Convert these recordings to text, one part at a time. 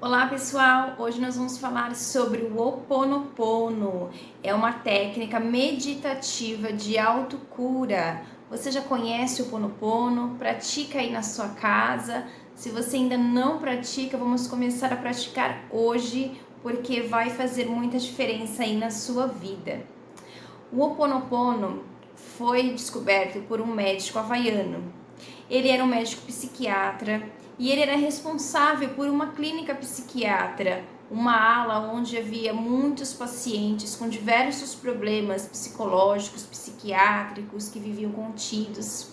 Olá pessoal, hoje nós vamos falar sobre o Ho Oponopono. É uma técnica meditativa de autocura. Você já conhece o Ho Oponopono? Pratica aí na sua casa. Se você ainda não pratica, vamos começar a praticar hoje, porque vai fazer muita diferença aí na sua vida. O Ho Oponopono foi descoberto por um médico havaiano. Ele era um médico psiquiatra e ele era responsável por uma clínica psiquiatra, uma ala onde havia muitos pacientes com diversos problemas psicológicos, psiquiátricos que viviam contidos.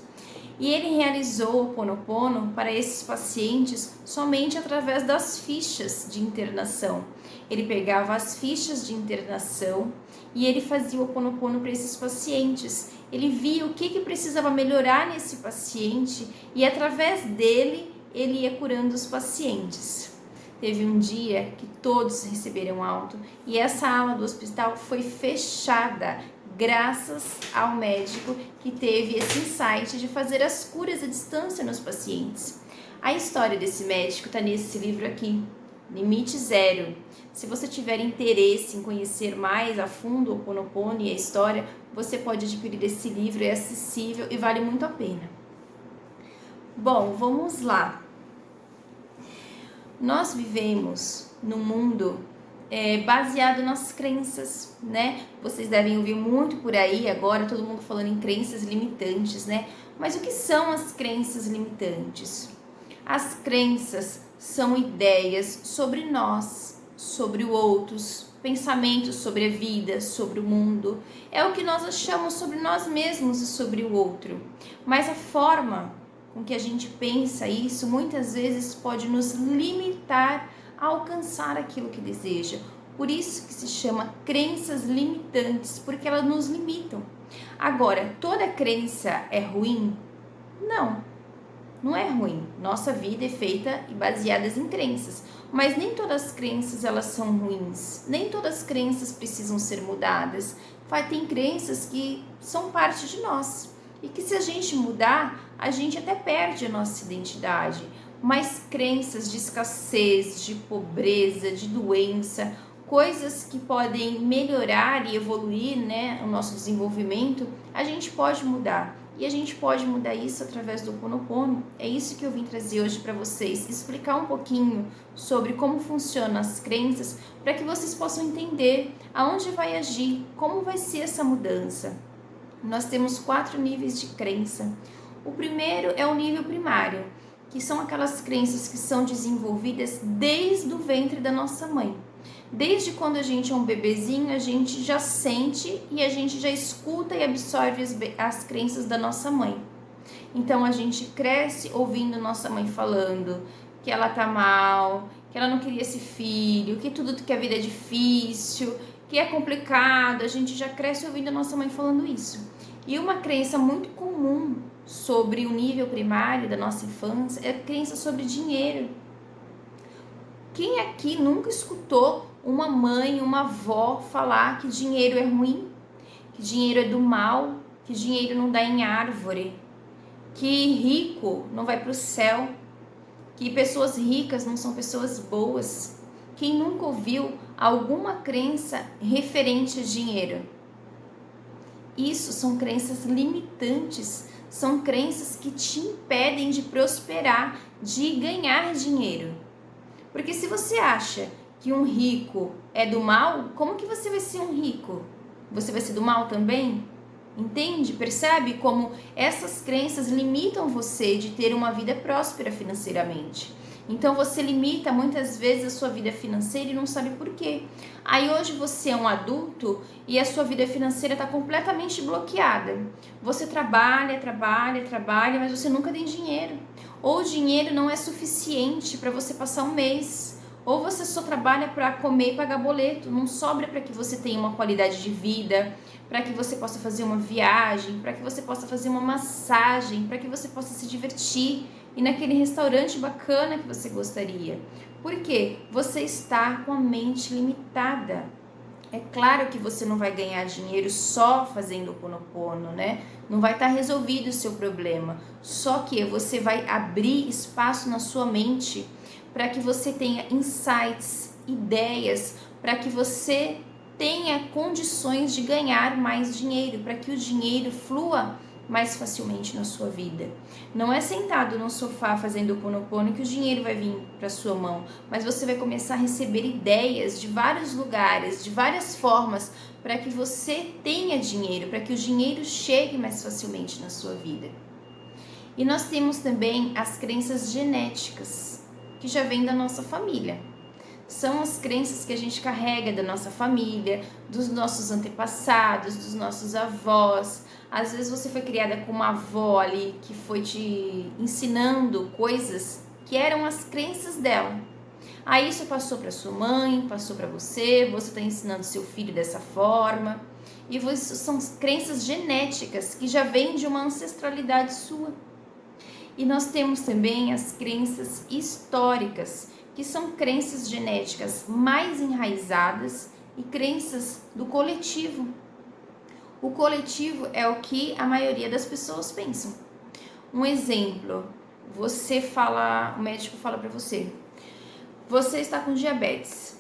E ele realizou o Ho Oponopono para esses pacientes somente através das fichas de internação. Ele pegava as fichas de internação e ele fazia o Ho Oponopono para esses pacientes. Ele via o que precisava melhorar nesse paciente e através dele ele ia curando os pacientes. Teve um dia que todos receberam alta e essa ala do hospital foi fechada graças ao médico que teve esse insight de fazer as curas à distância nos pacientes. A história desse médico está nesse livro aqui, Limite Zero. Se você tiver interesse em conhecer mais a fundo o Ho Oponopono e a história, você pode adquirir esse livro, é acessível e vale muito a pena. Bom, vamos lá. Nós vivemos num mundo baseado nas crenças, né? Vocês devem ouvir muito por aí agora, todo mundo falando em crenças limitantes, né? Mas o que são as crenças limitantes? As crenças são ideias sobre nós, sobre o outros, pensamentos sobre a vida, sobre o mundo. É o que nós achamos sobre nós mesmos e sobre o outro. Mas a forma com que a gente pensa isso, muitas vezes pode nos limitar a alcançar aquilo que deseja. Por isso que se chama crenças limitantes, porque elas nos limitam. Agora, toda crença é ruim? Não, não é ruim. Nossa vida é feita e baseada em crenças, mas nem todas as crenças elas são ruins. Nem todas as crenças precisam ser mudadas. Tem crenças que são parte de nós e que se a gente mudar, a gente até perde a nossa identidade. Mas crenças de escassez, de pobreza, de doença, coisas que podem melhorar e evoluir, né, o nosso desenvolvimento, a gente pode mudar. E a gente pode mudar isso através do Ho Oponopono. É isso que eu vim trazer hoje para vocês, explicar um pouquinho sobre como funcionam as crenças, para que vocês possam entender aonde vai agir, como vai ser essa mudança. Nós temos 4 níveis de crença. O primeiro é o nível primário, que são aquelas crenças que são desenvolvidas desde o ventre da nossa mãe. Desde quando a gente é um bebezinho, a gente já sente e a gente já escuta e absorve as crenças da nossa mãe. Então a gente cresce ouvindo nossa mãe falando que ela tá mal, que ela não queria esse filho, que tudo que a vida é difícil, que é complicado. A gente já cresce ouvindo a nossa mãe falando isso. E uma crença muito comum sobre o nível primário da nossa infância é a crença sobre dinheiro. Quem aqui nunca escutou uma mãe, uma avó falar que dinheiro é ruim, que dinheiro é do mal, que dinheiro não dá em árvore, que rico não vai para o céu, que pessoas ricas não são pessoas boas? Quem nunca ouviu alguma crença referente a dinheiro? Isso são crenças limitantes, são crenças que te impedem de prosperar, de ganhar dinheiro. Porque se você acha que um rico é do mal, como que você vai ser um rico? Você vai ser do mal também? Entende? Percebe como essas crenças limitam você de ter uma vida próspera financeiramente. Então você limita muitas vezes a sua vida financeira e não sabe por quê. Aí hoje você é um adulto e a sua vida financeira está completamente bloqueada. Você trabalha, mas você nunca tem dinheiro. Ou o dinheiro não é suficiente para você passar um mês. Ou você só trabalha para comer e pagar boleto. Não sobra para que você tenha uma qualidade de vida, para que você possa fazer uma viagem, para que você possa fazer uma massagem, para que você possa se divertir e naquele restaurante bacana que você gostaria. Por quê? Você está com a mente limitada. É claro que você não vai ganhar dinheiro só fazendo o Ho Oponopono, né? Não vai estar resolvido o seu problema. Só que você vai abrir espaço na sua mente para que você tenha insights, ideias, para que você tenha condições de ganhar mais dinheiro, para que o dinheiro flua mais facilmente na sua vida. Não é sentado no sofá fazendo o Ho'oponopono que o dinheiro vai vir para sua mão, mas você vai começar a receber ideias de vários lugares, de várias formas, para que você tenha dinheiro, para que o dinheiro chegue mais facilmente na sua vida. E nós temos também as crenças genéticas, que já vêm da nossa família. São as crenças que a gente carrega da nossa família, dos nossos antepassados, dos nossos avós. Às vezes você foi criada com uma avó ali que foi te ensinando coisas que eram as crenças dela. Aí isso passou para sua mãe, passou para você está ensinando seu filho dessa forma. E isso são crenças genéticas que já vêm de uma ancestralidade sua. E nós temos também as crenças históricas, que são crenças genéticas mais enraizadas e crenças do coletivo. O coletivo é o que a maioria das pessoas pensam. Um exemplo, o médico fala para você, você está com diabetes.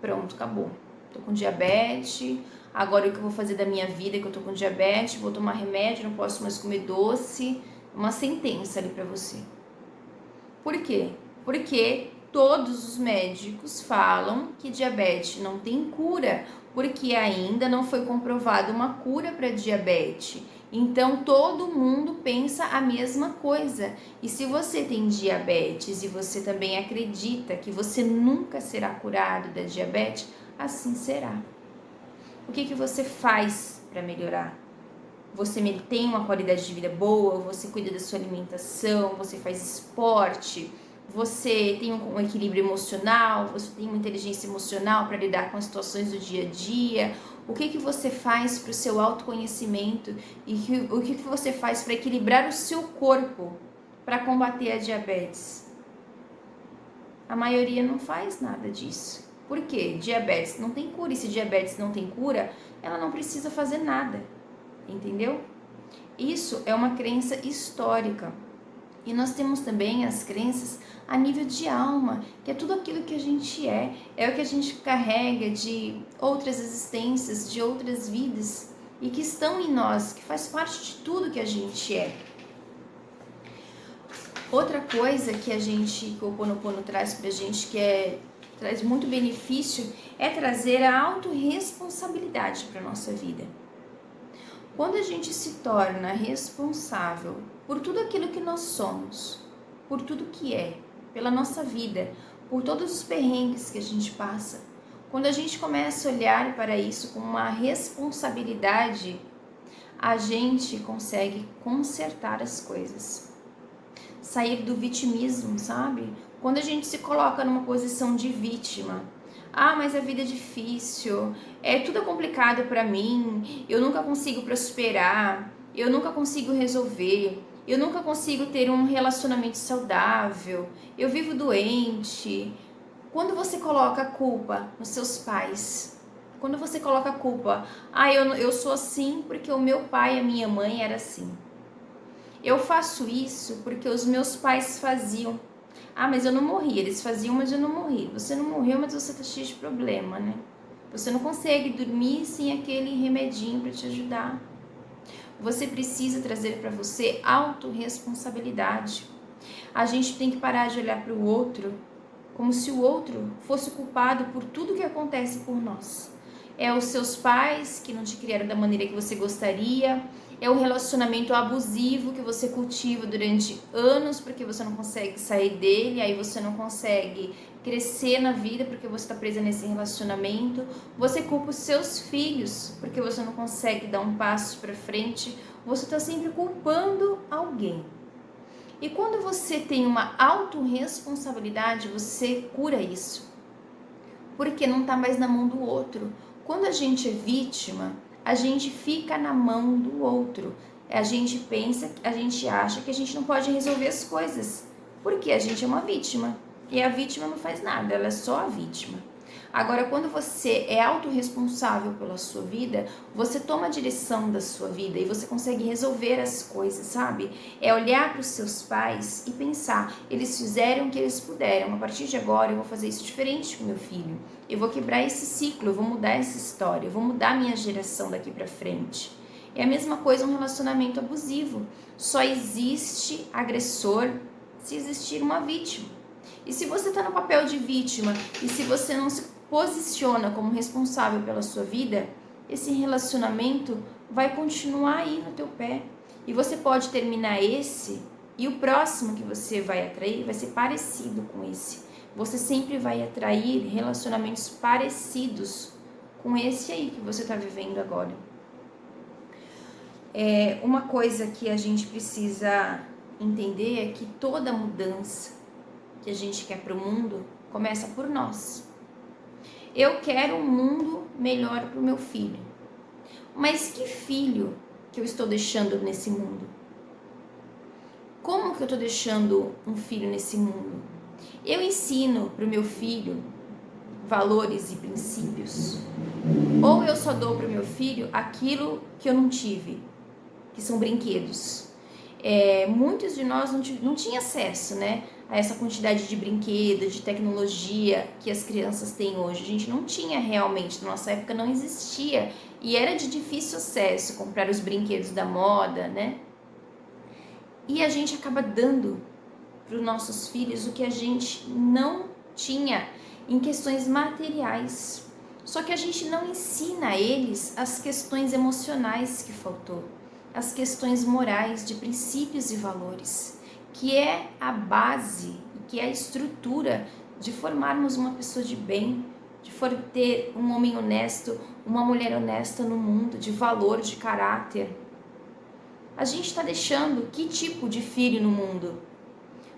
Pronto, acabou. Tô com diabetes, agora o que eu vou fazer da minha vida é que eu tô com diabetes, vou tomar remédio, não posso mais comer doce. Uma sentença ali para você. Por quê? Porque todos os médicos falam que diabetes não tem cura, porque ainda não foi comprovada uma cura para diabetes. Então todo mundo pensa a mesma coisa. E se você tem diabetes e você também acredita que você nunca será curado da diabetes, assim será. O que você faz para melhorar? Você tem uma qualidade de vida boa, você cuida da sua alimentação, você faz esporte, você tem um equilíbrio emocional, você tem uma inteligência emocional para lidar com as situações do dia a dia. O que você faz para o seu autoconhecimento e o que você faz para equilibrar o seu corpo para combater a diabetes? A maioria não faz nada disso. Por quê? Diabetes não tem cura, e se diabetes não tem cura, ela não precisa fazer nada. Entendeu? Isso é uma crença histórica. E nós temos também as crenças a nível de alma, que é tudo aquilo que a gente é o que a gente carrega de outras existências, de outras vidas, e que estão em nós, que faz parte de tudo que a gente é. Outra coisa que o Ho'oponopono traz pra gente, traz muito benefício, é trazer a autorresponsabilidade para nossa vida. Quando a gente se torna responsável por tudo aquilo que nós somos, por tudo que é, pela nossa vida, por todos os perrengues que a gente passa, quando a gente começa a olhar para isso com uma responsabilidade, a gente consegue consertar as coisas. Sair do vitimismo, sabe? Quando a gente se coloca numa posição de vítima, mas a vida é difícil, tudo é complicado para mim, eu nunca consigo prosperar, eu nunca consigo resolver, eu nunca consigo ter um relacionamento saudável, eu vivo doente. Quando você coloca a culpa nos seus pais, quando você coloca a culpa, eu sou assim porque o meu pai e a minha mãe era assim. Eu faço isso porque os meus pais faziam. Mas eu não morri. Eles faziam, mas eu não morri. Você não morreu, mas você tá cheio de problema, né? Você não consegue dormir sem aquele remedinho para te ajudar. Você precisa trazer para você autorresponsabilidade. A gente tem que parar de olhar para o outro como se o outro fosse culpado por tudo que acontece por nós. É os seus pais que não te criaram da maneira que você gostaria, é o relacionamento abusivo que você cultiva durante anos porque você não consegue sair dele, aí você não consegue crescer na vida porque você está presa nesse relacionamento. Você culpa os seus filhos porque você não consegue dar um passo para frente, você está sempre culpando alguém. E quando você tem uma autorresponsabilidade, você cura isso, porque não está mais na mão do outro. Quando a gente é vítima, a gente fica na mão do outro. A gente pensa, a gente acha que a gente não pode resolver as coisas, porque a gente é uma vítima. E a vítima não faz nada, ela é só a vítima. Agora, quando você é autorresponsável pela sua vida, você toma a direção da sua vida e você consegue resolver as coisas, sabe? É olhar para os seus pais e pensar, eles fizeram o que eles puderam, a partir de agora eu vou fazer isso diferente com meu filho. Eu vou quebrar esse ciclo, eu vou mudar essa história, eu vou mudar a minha geração daqui para frente. É a mesma coisa um relacionamento abusivo. Só existe agressor se existir uma vítima. E se você está no papel de vítima e se você não se posiciona como responsável pela sua vida, esse relacionamento vai continuar aí no teu pé. E você pode terminar esse e o próximo que você vai atrair vai ser parecido com esse. Você sempre vai atrair relacionamentos parecidos com esse aí que você está vivendo agora. Uma coisa que a gente precisa entender é que toda mudança que a gente quer para o mundo começa por nós. Eu quero um mundo melhor para o meu filho. Mas que filho que eu estou deixando nesse mundo? Como que eu estou deixando um filho nesse mundo? Eu ensino para o meu filho valores e princípios? Ou eu só dou para o meu filho aquilo que eu não tive, que são brinquedos? Muitos de nós não tinham acesso, né, a essa quantidade de brinquedos, de tecnologia que as crianças têm hoje. A gente não tinha realmente, na nossa época não existia e era de difícil acesso comprar os brinquedos da moda, né? E a gente acaba dando para os nossos filhos o que a gente não tinha em questões materiais. Só que a gente não ensina a eles as questões emocionais que faltou, as questões morais, de princípios e valores, que é a base, que é a estrutura de formarmos uma pessoa de bem, de ter um homem honesto, uma mulher honesta no mundo, de valor, de caráter. A gente está deixando que tipo de filho no mundo?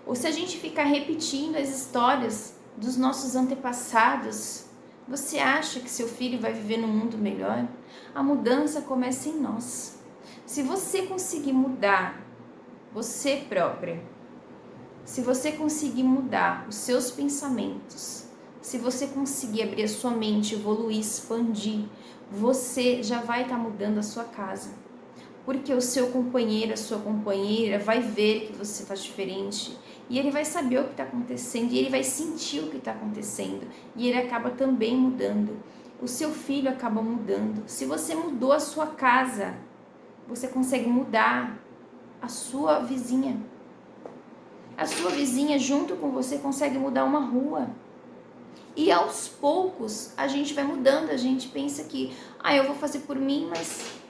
Ou se a gente ficar repetindo as histórias dos nossos antepassados, você acha que seu filho vai viver num mundo melhor? A mudança começa em nós. Se você conseguir mudar você própria, se você conseguir mudar os seus pensamentos, se você conseguir abrir a sua mente, evoluir, expandir, você já vai estar mudando a sua casa. Porque o seu companheiro, a sua companheira vai ver que você está diferente e ele vai saber o que está acontecendo e ele vai sentir o que está acontecendo e ele acaba também mudando. O seu filho acaba mudando. Se você mudou a sua casa, você consegue mudar a sua vizinha. A sua vizinha junto com você consegue mudar uma rua. E aos poucos a gente vai mudando, a gente pensa que eu vou fazer por mim, mas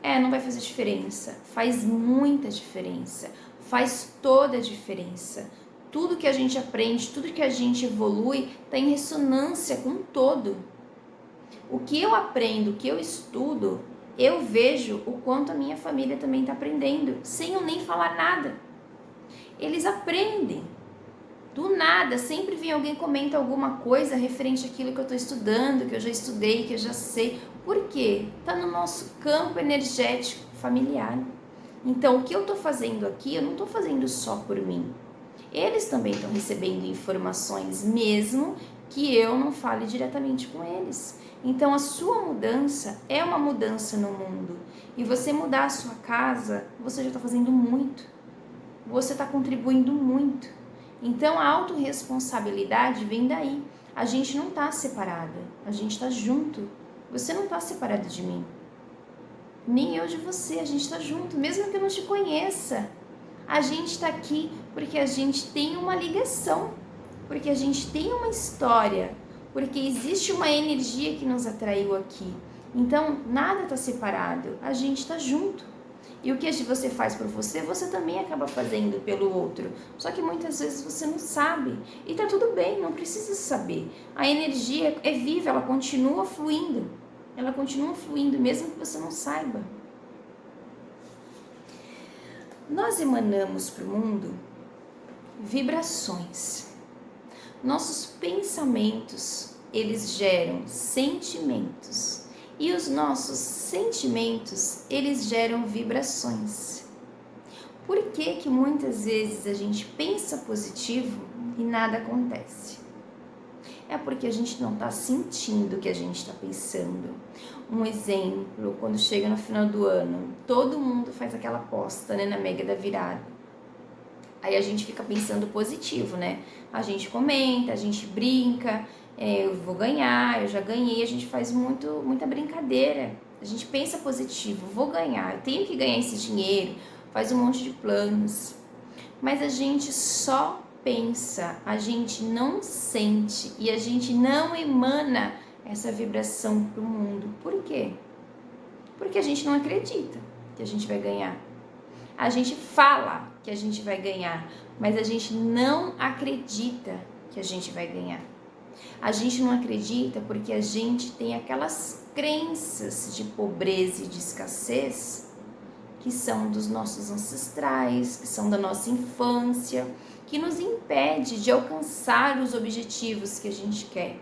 não vai fazer diferença. Faz muita diferença, faz toda a diferença. Tudo que a gente aprende, tudo que a gente evolui está em ressonância com o todo. O que eu aprendo, o que eu estudo, eu vejo o quanto a minha família também está aprendendo, sem eu nem falar nada. Eles aprendem. Do nada, sempre vem alguém comenta alguma coisa referente àquilo que eu estou estudando, que eu já estudei, que eu já sei. Por quê? Está no nosso campo energético familiar. Então, o que eu estou fazendo aqui, eu não estou fazendo só por mim. Eles também estão recebendo informações, mesmo que eu não fale diretamente com eles. Então, a sua mudança é uma mudança no mundo. E você mudar a sua casa, você já está fazendo muito. Você está contribuindo muito. Então, a autorresponsabilidade vem daí. A gente não está separada, a gente está junto. Você não está separado de mim, nem eu de você, a gente está junto, mesmo que eu não te conheça. A gente está aqui porque a gente tem uma ligação, porque a gente tem uma história, porque existe uma energia que nos atraiu aqui. Então, nada está separado, a gente está junto. E o que você faz por você, você também acaba fazendo pelo outro. Só que muitas vezes você não sabe. E tá tudo bem, não precisa saber. A energia é viva, ela continua fluindo. Ela continua fluindo, mesmo que você não saiba. Nós emanamos para o mundo vibrações. Nossos pensamentos, eles geram sentimentos. E os nossos sentimentos, eles geram vibrações. Por que muitas vezes a gente pensa positivo e nada acontece? É porque a gente não está sentindo o que a gente está pensando. Um exemplo, quando chega no final do ano, todo mundo faz aquela aposta, né, na Mega da Virada. Aí a gente fica pensando positivo, né? A gente comenta, a gente brinca, eu vou ganhar, eu já ganhei, a gente faz muita brincadeira. A gente pensa positivo, vou ganhar, eu tenho que ganhar esse dinheiro, faz um monte de planos. Mas a gente só pensa, a gente não sente e a gente não emana essa vibração para o mundo. Por quê? Porque a gente não acredita que a gente vai ganhar. A gente fala que a gente vai ganhar, mas a gente não acredita que a gente vai ganhar. A gente não acredita porque a gente tem aquelas crenças de pobreza e de escassez que são dos nossos ancestrais, que são da nossa infância, que nos impede de alcançar os objetivos que a gente quer,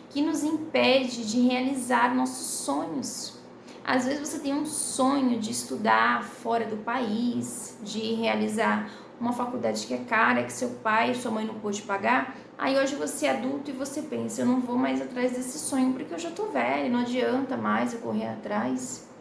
que nos impede de realizar nossos sonhos. Às vezes você tem um sonho de estudar fora do país, de realizar uma faculdade que é cara, que seu pai e sua mãe não pôde pagar. Aí hoje você é adulto e você pensa, eu não vou mais atrás desse sonho porque eu já tô velho, não adianta mais eu correr atrás.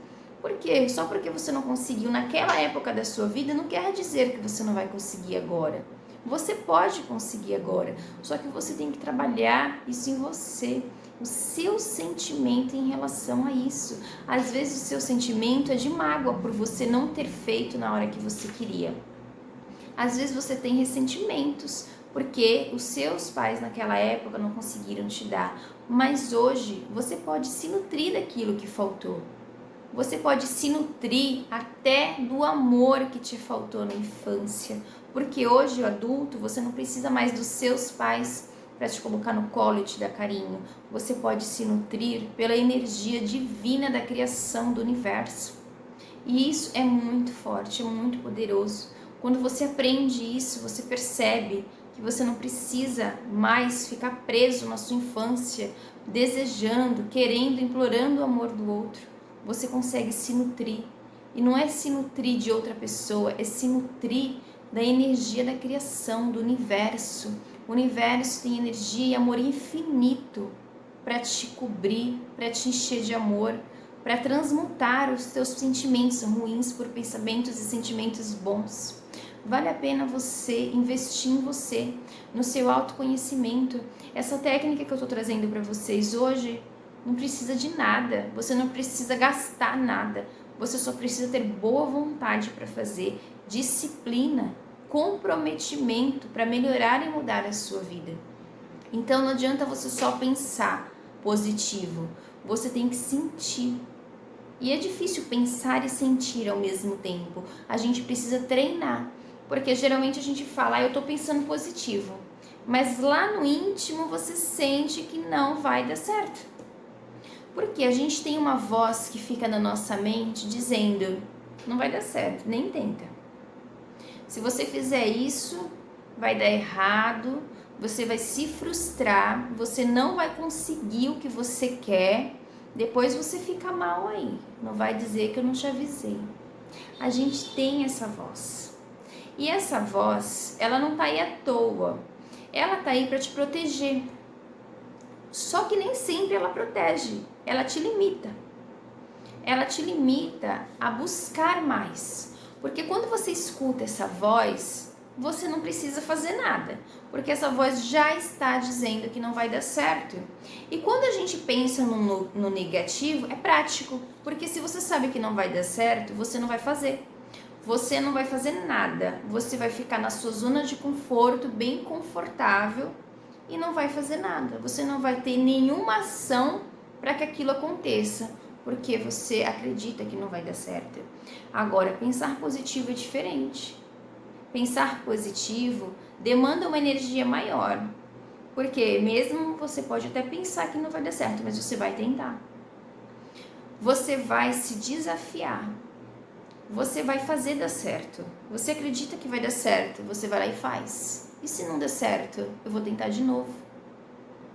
Por quê? Só porque você não conseguiu naquela época da sua vida não quer dizer que você não vai conseguir agora. Você pode conseguir agora, só que você tem que trabalhar isso em você, o seu sentimento em relação a isso. Às vezes o seu sentimento é de mágoa por você não ter feito na hora que você queria. Às vezes você tem ressentimentos porque os seus pais naquela época não conseguiram te dar, mas hoje você pode se nutrir daquilo que faltou. Você pode se nutrir até do amor que te faltou na infância, porque hoje, o adulto, você não precisa mais dos seus pais para te colocar no colo e te dar carinho. Você pode se nutrir pela energia divina da criação do universo. E isso é muito forte, é muito poderoso. Quando você aprende isso, você percebe que você não precisa mais ficar preso na sua infância, desejando, querendo, implorando o amor do outro. Você consegue se nutrir. E não é se nutrir de outra pessoa, é se nutrir da energia da criação, do universo. O universo tem energia e amor infinito para te cobrir, para te encher de amor, para transmutar os teus sentimentos ruins por pensamentos e sentimentos bons. Vale a pena você investir em você, no seu autoconhecimento. Essa técnica que eu estou trazendo para vocês hoje não precisa de nada, você não precisa gastar nada, você só precisa ter boa vontade para fazer, disciplina, comprometimento para melhorar e mudar a sua vida. Então não adianta você só pensar positivo, você tem que sentir. E é difícil pensar e sentir ao mesmo tempo, a gente precisa treinar, porque geralmente a gente fala, eu estou pensando positivo, mas lá no íntimo você sente que não vai dar certo. Porque a gente tem uma voz que fica na nossa mente dizendo, não vai dar certo, nem tenta. Se você fizer isso, vai dar errado, você vai se frustrar, você não vai conseguir o que você quer, depois você fica mal aí, não vai dizer que eu não te avisei. A gente tem essa voz. E essa voz, ela não tá aí à toa, ela tá aí para te proteger. Só que nem sempre ela protege, ela te limita. Ela te limita a buscar mais. Porque quando você escuta essa voz, você não precisa fazer nada. Porque essa voz já está dizendo que não vai dar certo. E quando a gente pensa no negativo, é prático. Porque se você sabe que não vai dar certo, você não vai fazer. Você não vai fazer nada. Você vai ficar na sua zona de conforto, bem confortável, e não vai fazer nada. Você não vai ter nenhuma ação para que aquilo aconteça, porque você acredita que não vai dar certo. Agora, pensar positivo é diferente. Pensar positivo demanda uma energia maior, porque mesmo você pode até pensar que não vai dar certo, mas você vai tentar. Você vai se desafiar. Você vai fazer dar certo. Você acredita que vai dar certo, você vai lá e faz. E se não der certo, eu vou tentar de novo.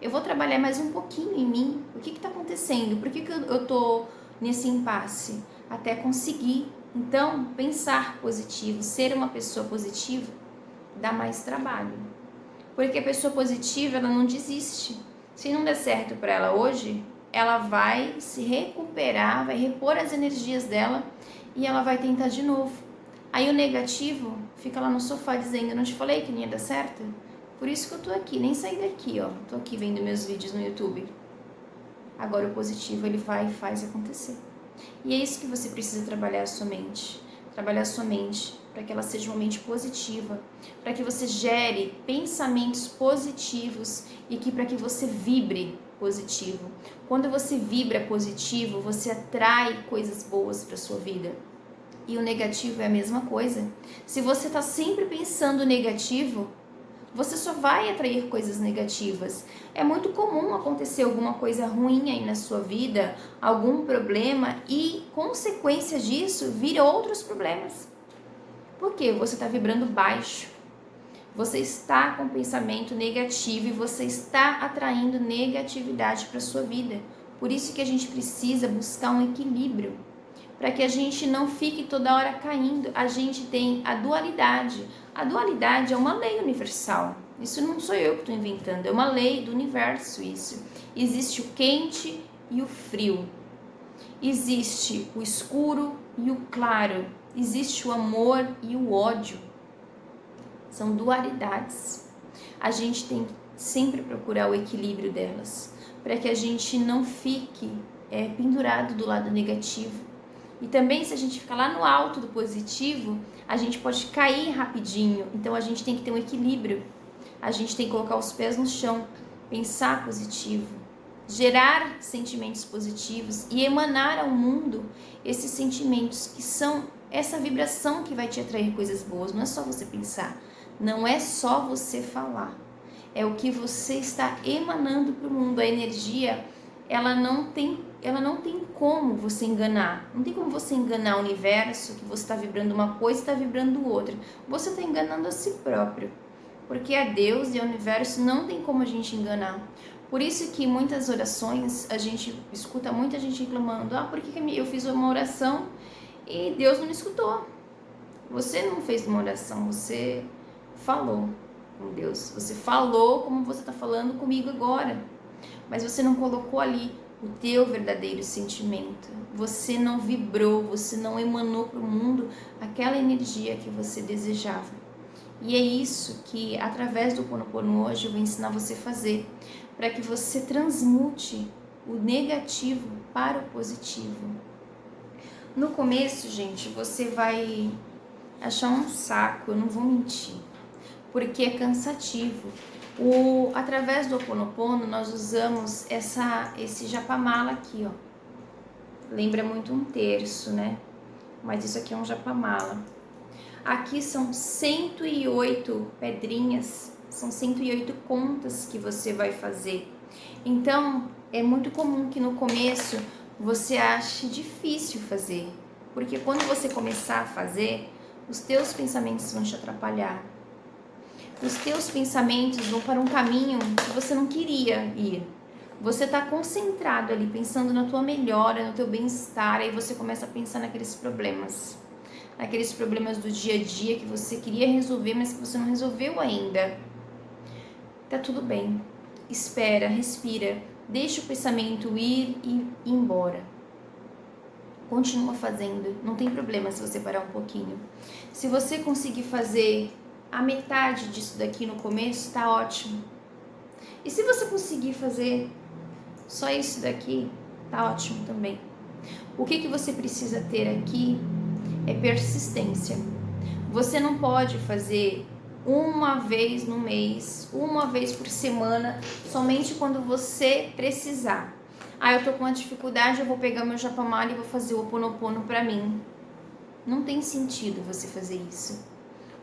Eu vou trabalhar mais um pouquinho em mim. O que está acontecendo? Por que eu estou nesse impasse? Até conseguir. Então, pensar positivo, ser uma pessoa positiva, dá mais trabalho. Porque a pessoa positiva, ela não desiste. Se Se não der certo para ela hoje, ela vai se recuperar, vai repor as energias dela e ela vai tentar de novo. Aí o negativo fica lá no sofá dizendo, não te falei que não ia dar certo? Por isso que eu tô aqui, nem saí daqui, ó. Tô aqui vendo meus vídeos no YouTube. Agora o positivo, ele vai e faz acontecer. E é isso que você precisa trabalhar a sua mente. Trabalhar a sua mente para que ela seja uma mente positiva, para que você gere pensamentos positivos e que para que você vibre positivo. Quando você vibra positivo, você atrai coisas boas para sua vida. E o negativo é a mesma coisa. Se você está sempre pensando negativo, você só vai atrair coisas negativas. É muito comum acontecer alguma coisa ruim aí na sua vida, algum problema e, consequência disso, vir outros problemas. Por quê? Você está vibrando baixo. Você está com pensamento negativo e você está atraindo negatividade para a sua vida. Por isso que a gente precisa buscar um equilíbrio, para que a gente não fique toda hora caindo. A gente tem a dualidade. A dualidade é uma lei universal. Isso não sou eu que estou inventando, é uma lei do universo isso. Existe o quente e o frio. Existe o escuro e o claro. Existe o amor e o ódio. São dualidades. A gente tem que sempre procurar o equilíbrio delas, para que a gente não fique pendurado do lado negativo. E também, se a gente ficar lá no alto do positivo, a gente pode cair rapidinho. Então a gente tem que ter um equilíbrio. A gente tem que colocar os pés no chão, pensar positivo, gerar sentimentos positivos e emanar ao mundo esses sentimentos que são essa vibração que vai te atrair coisas boas. Não é só você pensar, não é só você falar, é o que você está emanando para o mundo. A energia, ela não tem como você enganar. Não tem como você enganar o universo, que você está vibrando uma coisa e está vibrando outra. Você está enganando a si próprio. Porque a Deus e ao universo não tem como a gente enganar. Por isso que muitas orações, a gente escuta muita gente reclamando, por que eu fiz uma oração e Deus não me escutou? Você não fez uma oração, você falou com Deus. Você falou como você está falando comigo agora. Mas você não colocou ali o teu verdadeiro sentimento. Você não vibrou, você não emanou para o mundo aquela energia que você desejava. E é isso que, através do Ho'oponopono hoje, eu vou ensinar você a fazer, para que você transmute o negativo para o positivo. No começo, gente, você vai achar um saco, eu não vou mentir, porque é cansativo. Através do Ho'oponopono, nós usamos esse japamala aqui, ó. Lembra muito um terço, né? Mas isso aqui é um japamala. Aqui são 108 pedrinhas, são 108 contas que você vai fazer. Então, é muito comum que no começo você ache difícil fazer, porque quando você começar a fazer, os teus pensamentos vão te atrapalhar. Os teus pensamentos vão para um caminho que você não queria ir. Você está concentrado ali, pensando na tua melhora, no teu bem-estar, aí você começa a pensar naqueles problemas do dia a dia que você queria resolver, mas que você não resolveu ainda. Tá tudo bem. Espera, respira, deixa o pensamento ir e ir embora. Continua fazendo, não tem problema se você parar um pouquinho. Se você conseguir fazer a metade disso daqui no começo, tá ótimo. E se você conseguir fazer só isso daqui, tá ótimo também. O que você precisa ter aqui é persistência. Você não pode fazer uma vez no mês, uma vez por semana, somente quando você precisar. Eu tô com uma dificuldade, eu vou pegar meu japamala e vou fazer o Ho'oponopono pra mim. Não tem sentido você fazer isso.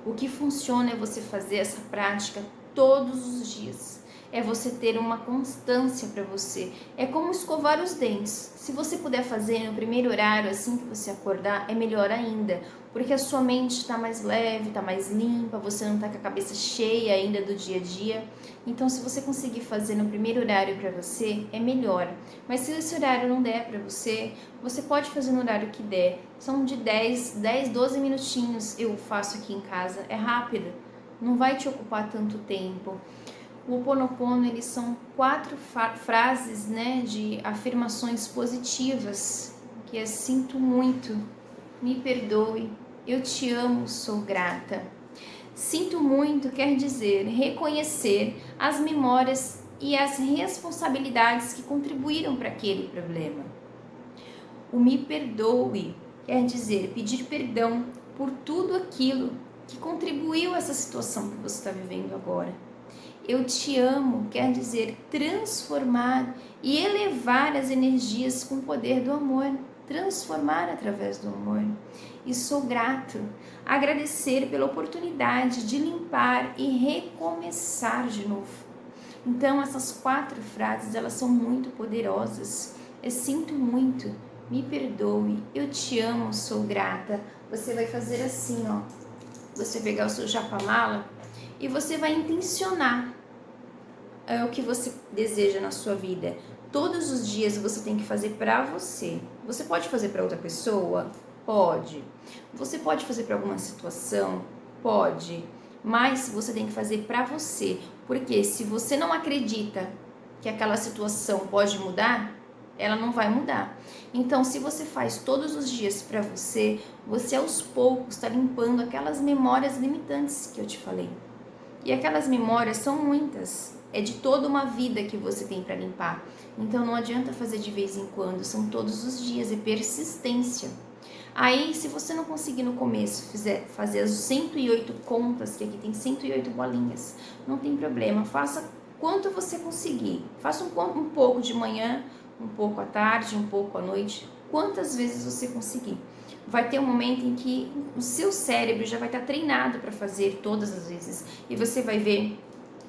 O que funciona é você fazer essa prática todos os dias. É você ter uma constância para você. É como escovar os dentes. Se você puder fazer no primeiro horário, assim que você acordar, é melhor ainda. Porque a sua mente está mais leve, está mais limpa, você não está com a cabeça cheia ainda do dia a dia. Então, se você conseguir fazer no primeiro horário para você, é melhor. Mas se esse horário não der para você, você pode fazer no horário que der. São de 10, 12 minutinhos eu faço aqui em casa. É rápido, não vai te ocupar tanto tempo. O Ho'oponopono, eles são 4 frases, né, de afirmações positivas, que é sinto muito, me perdoe, eu te amo, sou grata. Sinto muito quer dizer reconhecer as memórias e as responsabilidades que contribuíram para aquele problema. O me perdoe quer dizer pedir perdão por tudo aquilo que contribuiu a essa situação que você está vivendo agora. Eu te amo quer dizer transformar e elevar as energias com o poder do amor, transformar através do amor. E sou grato, agradecer pela oportunidade de limpar e recomeçar de novo. Então essas 4 frases, elas são muito poderosas. Eu sinto muito, me perdoe, eu te amo, sou grata. Você vai fazer assim, ó. Você pegar o seu japamala e você vai intencionar o que você deseja na sua vida. Todos os dias você tem que fazer para você. Você pode fazer para outra pessoa? Pode. Você pode fazer para alguma situação? Pode. Mas você tem que fazer para você. Porque se você não acredita que aquela situação pode mudar, ela não vai mudar. Então, se você faz todos os dias para você, você aos poucos está limpando aquelas memórias limitantes que eu te falei. E aquelas memórias são muitas. É de toda uma vida que você tem para limpar. Então não adianta fazer de vez em quando, são todos os dias, é persistência. Aí, se você não conseguir no começo fazer as 108 contas, que aqui tem 108 bolinhas, não tem problema, faça quanto você conseguir. Faça um pouco de manhã, um pouco à tarde, um pouco à noite, quantas vezes você conseguir. Vai ter um momento em que o seu cérebro já vai estar treinado para fazer todas as vezes. E você vai ver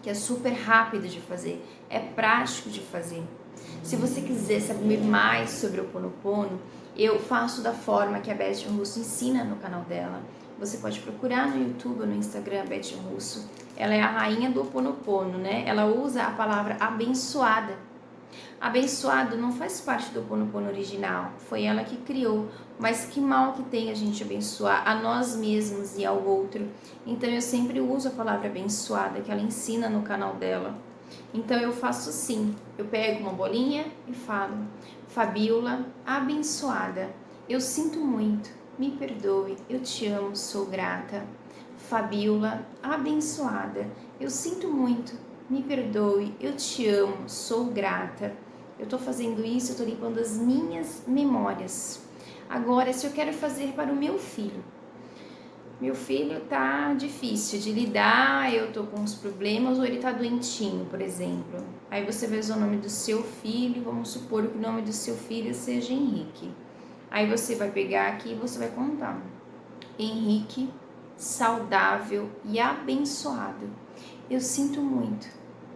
que é super rápido de fazer, é prático de fazer. Se você quiser saber mais sobre o Ho'oponopono, eu faço da forma que a Beth Russo ensina no canal dela. Você pode procurar no YouTube ou no Instagram, Beth Russo. Ela é a rainha do Ho'oponopono, né? Ela usa a palavra abençoada. Abençoado não faz parte do Ho'oponopono original, foi ela que criou, mas que mal que tem a gente abençoar a nós mesmos e ao outro. Então eu sempre uso a palavra abençoada que ela ensina no canal dela. Então eu faço assim, eu pego uma bolinha e falo: Fabiola, abençoada, eu sinto muito, me perdoe, eu te amo, sou grata. Fabiola, abençoada, eu sinto muito, me perdoe, eu te amo, sou grata. Eu tô fazendo isso, eu tô limpando as minhas memórias. Agora, se eu quero fazer para o meu filho tá difícil de lidar, eu tô com uns problemas, ou ele tá doentinho, por exemplo. Aí você vai usar o nome do seu filho, vamos supor que o nome do seu filho seja Henrique. Aí você vai pegar aqui e você vai contar: Henrique, saudável e abençoado, eu sinto muito,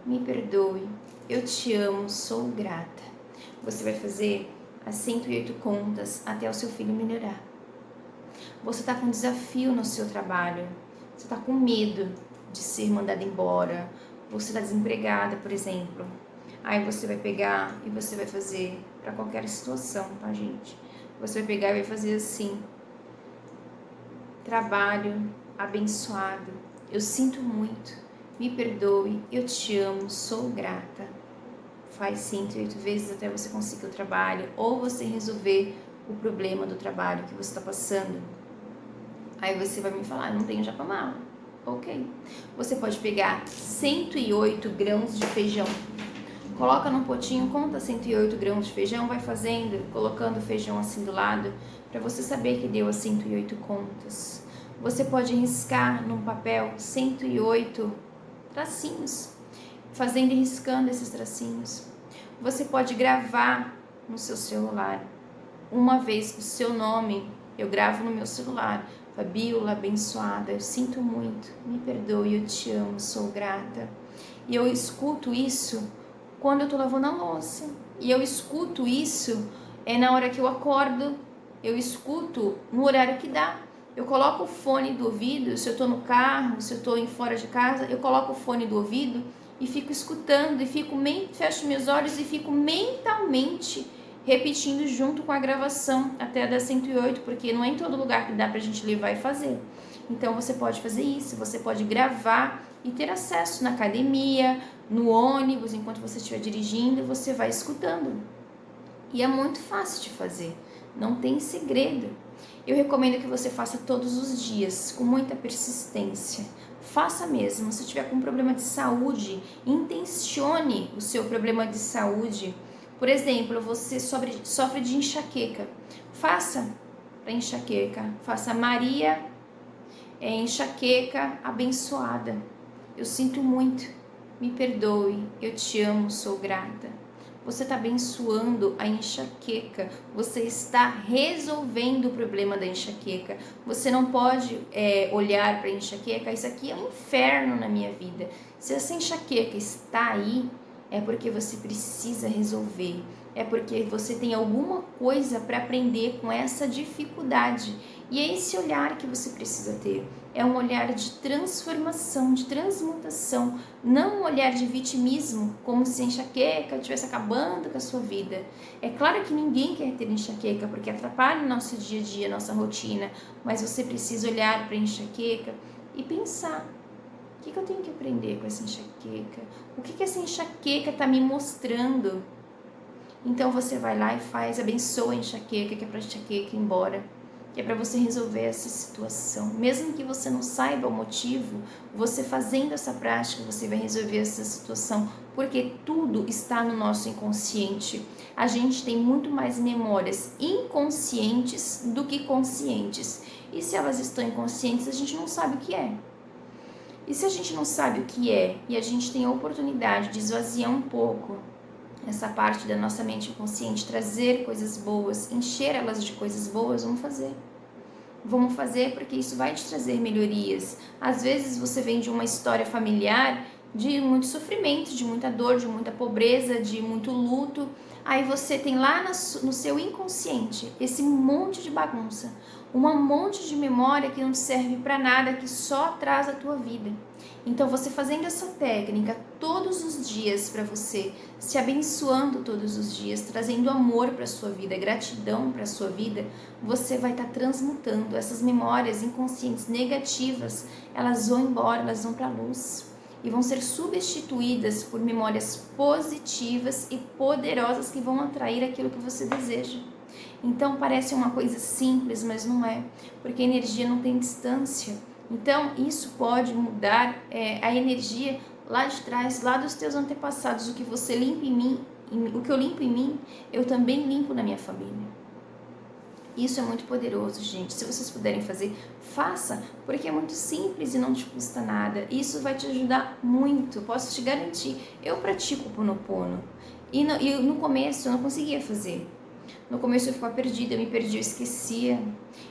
me perdoe, eu te amo, sou grata. Você vai fazer as 108 contas até o seu filho melhorar. Você está com um desafio no seu trabalho, você está com medo de ser mandada embora, você está desempregada, por exemplo. Aí você vai pegar e você vai fazer para qualquer situação, tá, gente? Você vai pegar e vai fazer assim: trabalho abençoado, eu sinto muito, me perdoe, eu te amo, sou grata. Faz 108 vezes até você conseguir o trabalho ou você resolver o problema do trabalho que você está passando. Aí você vai me falar: não tenho japamala. Ok. Você pode pegar 108 grãos de feijão, coloca num potinho, conta 108 grãos de feijão, vai fazendo, colocando o feijão assim do lado, para você saber que deu as 108 contas. Você pode riscar num papel 108 tracinhos, fazendo e riscando esses tracinhos. Você pode gravar no seu celular, uma vez o seu nome, eu gravo no meu celular: Fabiola, abençoada, eu sinto muito, me perdoe, eu te amo, sou grata. E eu escuto isso quando eu tô lavando a louça. E eu escuto isso na hora que eu acordo, eu escuto no horário que dá. Eu coloco o fone do ouvido, se eu tô no carro, se eu tô fora de casa, eu coloco o fone do ouvido e fico escutando, e fecho meus olhos e fico mentalmente repetindo junto com a gravação até dar 108, porque não é em todo lugar que dá pra gente levar e fazer. Então você pode fazer isso, você pode gravar e ter acesso na academia, no ônibus, enquanto você estiver dirigindo, você vai escutando. E é muito fácil de fazer, não tem segredo. Eu recomendo que você faça todos os dias, com muita persistência. Faça mesmo. Se tiver com problema de saúde, intencione o seu problema de saúde. Por exemplo, você sofre de enxaqueca. Faça para enxaqueca. Faça Maria enxaqueca abençoada. Eu sinto muito. Me perdoe. Eu te amo, sou grata. Você está abençoando a enxaqueca, você está resolvendo o problema da enxaqueca. Você não pode olhar para a enxaqueca, isso aqui é um inferno na minha vida. Se essa enxaqueca está aí, é porque você precisa resolver, é porque você tem alguma coisa para aprender com essa dificuldade. E é esse olhar que você precisa ter. É um olhar de transformação, de transmutação, não um olhar de vitimismo, como se a enxaqueca estivesse acabando com a sua vida. É claro que ninguém quer ter enxaqueca, porque atrapalha o nosso dia a dia, a nossa rotina, mas você precisa olhar para a enxaqueca e pensar: o que eu tenho que aprender com essa enxaqueca? O que essa enxaqueca está me mostrando? Então você vai lá e faz, abençoa a enxaqueca, que é para a enxaqueca ir embora, que é para você resolver essa situação. Mesmo que você não saiba o motivo, você fazendo essa prática, você vai resolver essa situação, porque tudo está no nosso inconsciente. A gente tem muito mais memórias inconscientes do que conscientes. E se elas estão inconscientes, a gente não sabe o que é. E se a gente não sabe o que é, e a gente tem a oportunidade de esvaziar um pouco essa parte da nossa mente inconsciente, trazer coisas boas, encher elas de coisas boas, vamos fazer. Vamos fazer porque isso vai te trazer melhorias. Às vezes você vem de uma história familiar de muito sofrimento, de muita dor, de muita pobreza, de muito luto. Aí você tem lá no seu inconsciente esse monte de bagunça, um monte de memória que não serve para nada, que só atrasa a tua vida. Então você fazendo essa técnica todos os dias para você, se abençoando todos os dias, trazendo amor para sua vida, gratidão para sua vida, você vai estar transmutando essas memórias inconscientes negativas, elas vão embora, elas vão para a luz e vão ser substituídas por memórias positivas e poderosas que vão atrair aquilo que você deseja. Então parece uma coisa simples, mas não é, porque a energia não tem distância. Então isso pode mudar a energia lá de trás, lá dos teus antepassados. O que você limpa em mim, o que eu limpo em mim, eu também limpo na minha família. Isso é muito poderoso, gente. Se vocês puderem fazer, faça, porque é muito simples e não te custa nada. Isso vai te ajudar muito, posso te garantir. Eu pratico o Ho'oponopono e no começo eu não conseguia fazer. No começo eu ficava perdida, eu me perdia, eu esquecia.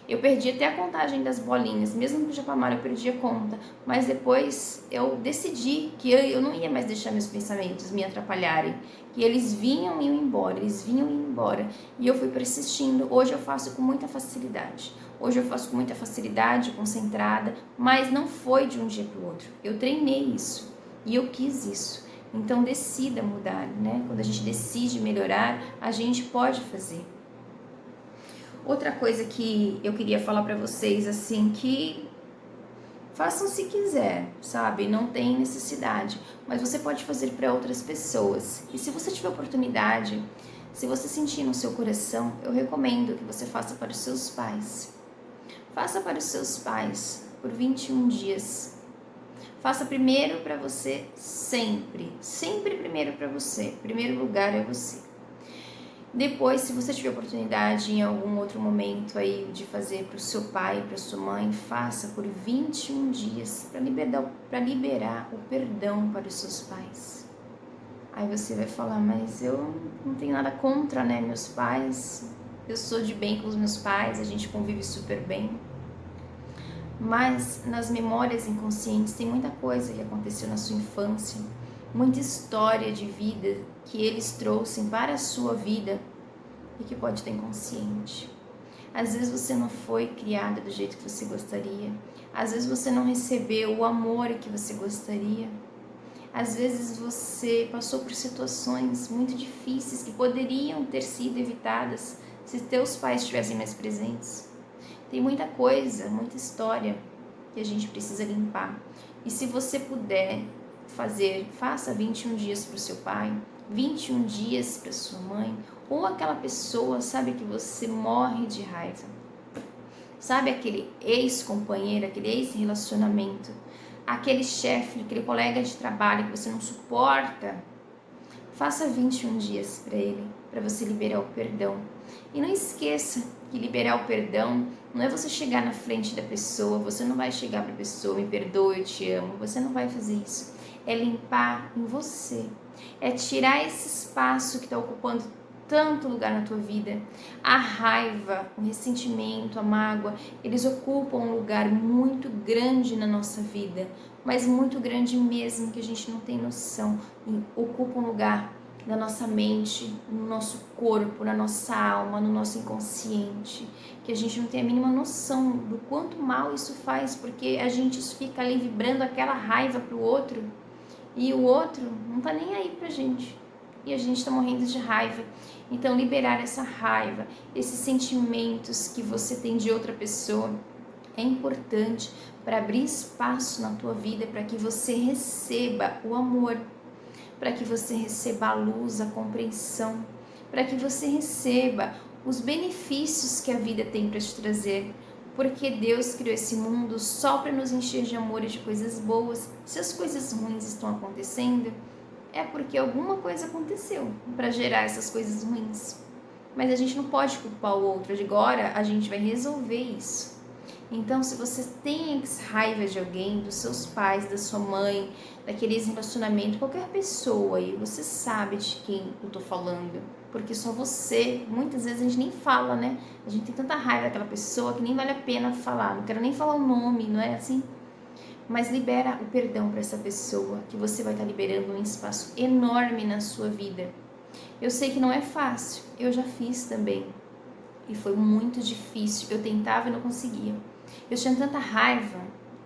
Eu perdi até a contagem das bolinhas, mesmo com o Japamara eu perdi a conta. Mas depois eu decidi que eu não ia mais deixar meus pensamentos me atrapalharem. Que eles vinham e iam embora, eles vinham e iam embora. E eu fui persistindo. Hoje eu faço com muita facilidade. Hoje eu faço com muita facilidade, concentrada. Mas não foi de um dia para o outro. Eu treinei isso e eu quis isso. Então decida mudar, né? Quando a gente decide melhorar, a gente pode fazer. Outra coisa que eu queria falar para vocês, assim, que façam se quiser, sabe? Não tem necessidade, mas você pode fazer para outras pessoas. E se você tiver oportunidade, se você sentir no seu coração, eu recomendo que você faça para os seus pais. Faça para os seus pais por 21 dias. Faça primeiro para você sempre. Sempre primeiro para você. Primeiro lugar é você. Depois, se você tiver oportunidade em algum outro momento aí de fazer para o seu pai, para sua mãe, faça por 21 dias para liberar o perdão para os seus pais. Aí você vai falar, mas eu não tenho nada contra, né, meus pais. Eu sou de bem com os meus pais, a gente convive super bem. Mas nas memórias inconscientes tem muita coisa que aconteceu na sua infância, muita história de vida que eles trouxeram para a sua vida e que pode estar inconsciente. Às vezes você não foi criada do jeito que você gostaria, às vezes você não recebeu o amor que você gostaria, às vezes você passou por situações muito difíceis que poderiam ter sido evitadas se teus pais estivessem mais presentes. Tem muita coisa, muita história que a gente precisa limpar. E se você puder faça 21 dias para o seu pai, 21 dias para sua mãe, ou aquela pessoa, sabe, que você morre de raiva. Sabe aquele ex-companheiro, aquele ex-relacionamento, aquele chefe, aquele colega de trabalho que você não suporta? Faça 21 dias para ele, para você liberar o perdão. E não esqueça que liberar o perdão não é você chegar na frente da pessoa, você não vai chegar para a pessoa, me perdoa, eu te amo, você não vai fazer isso. É limpar em você, é tirar esse espaço que está ocupando tanto lugar na tua vida. A raiva, o ressentimento, a mágoa, eles ocupam um lugar muito grande na nossa vida, mas muito grande mesmo, que a gente não tem noção. E ocupa um lugar na nossa mente, no nosso corpo, na nossa alma, no nosso inconsciente, que a gente não tem a mínima noção do quanto mal isso faz, porque a gente fica ali vibrando aquela raiva pro outro, e o outro não tá nem aí pra gente, e a gente tá morrendo de raiva. Então, liberar essa raiva, esses sentimentos que você tem de outra pessoa, é importante para abrir espaço na tua vida, para que você receba o amor, para que você receba a luz, a compreensão, para que você receba os benefícios que a vida tem para te trazer. Porque Deus criou esse mundo só para nos encher de amor e de coisas boas. Se as coisas ruins estão acontecendo, é porque alguma coisa aconteceu para gerar essas coisas ruins. Mas a gente não pode culpar o outro. Agora a gente vai resolver isso. Então, se você tem raiva de alguém, dos seus pais, da sua mãe, daqueles relacionamentos, qualquer pessoa, e você sabe de quem eu tô falando, porque só você, muitas vezes a gente nem fala, né? A gente tem tanta raiva daquela pessoa que nem vale a pena falar, não quero nem falar o nome, não é assim? Mas libera o perdão para essa pessoa, que você vai estar liberando um espaço enorme na sua vida. Eu sei que não é fácil, eu já fiz também, e foi muito difícil, eu tentava e não conseguia. Eu tinha tanta raiva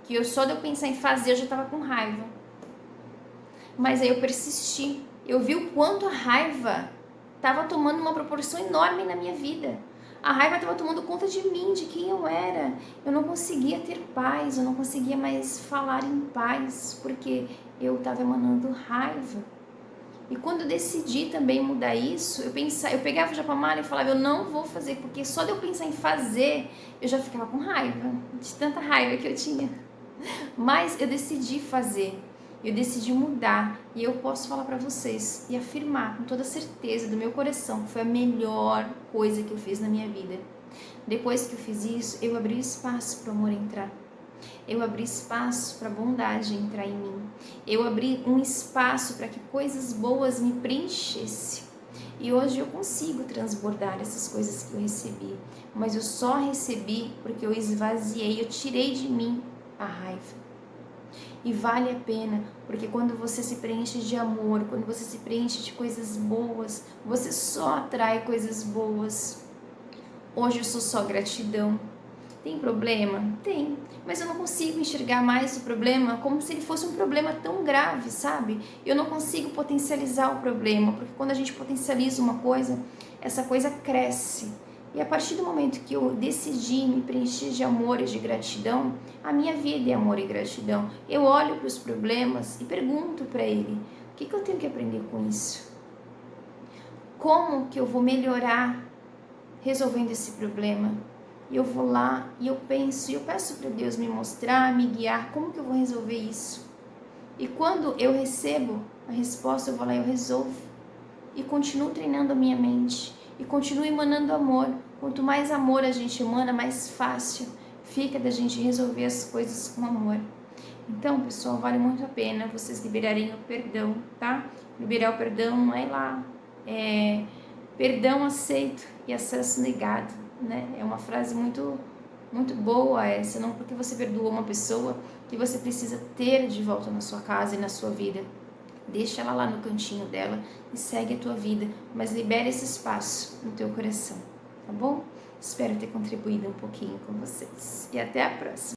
que só de eu pensar em fazer eu já estava com raiva. Mas aí eu persisti. Eu vi o quanto a raiva estava tomando uma proporção enorme na minha vida. A raiva estava tomando conta de mim, de quem eu era. Eu não conseguia ter paz, eu não conseguia mais falar em paz, porque eu estava emanando raiva. E quando eu decidi também mudar isso, eu pegava o japamala e falava, eu não vou fazer, porque só de eu pensar em fazer, eu já ficava com raiva, de tanta raiva que eu tinha. Mas eu decidi fazer, eu decidi mudar, e eu posso falar para vocês e afirmar com toda certeza do meu coração que foi a melhor coisa que eu fiz na minha vida. Depois que eu fiz isso, eu abri espaço para o amor entrar. Eu abri espaço para a bondade entrar em mim. Eu abri um espaço para que coisas boas me preenchessem. E hoje eu consigo transbordar essas coisas que eu recebi. Mas eu só recebi porque eu esvaziei, eu tirei de mim a raiva. E vale a pena, porque quando você se preenche de amor, quando você se preenche de coisas boas, você só atrai coisas boas. Hoje eu sou só gratidão. Tem problema? Tem, mas eu não consigo enxergar mais o problema como se ele fosse um problema tão grave, sabe? Eu não consigo potencializar o problema, porque quando a gente potencializa uma coisa, essa coisa cresce. E a partir do momento que eu decidi me preencher de amor e de gratidão, a minha vida é amor e gratidão. Eu olho para os problemas e pergunto para ele, o que eu tenho que aprender com isso? Como que eu vou melhorar resolvendo esse problema? E eu vou lá e eu penso, e eu peço para Deus me mostrar, me guiar, como que eu vou resolver isso? E quando eu recebo a resposta, eu vou lá e eu resolvo. E continuo treinando a minha mente. E continuo emanando amor. Quanto mais amor a gente emana, mais fácil fica da gente resolver as coisas com amor. Então, pessoal, vale muito a pena vocês liberarem o perdão, tá? Liberar o perdão não é lá. Perdão aceito e acesso negado, né? É uma frase muito boa essa, não porque você perdoou uma pessoa que você precisa ter de volta na sua casa e na sua vida. Deixa ela lá no cantinho dela e segue a tua vida, mas libera esse espaço no teu coração, tá bom? Espero ter contribuído um pouquinho com vocês e até a próxima.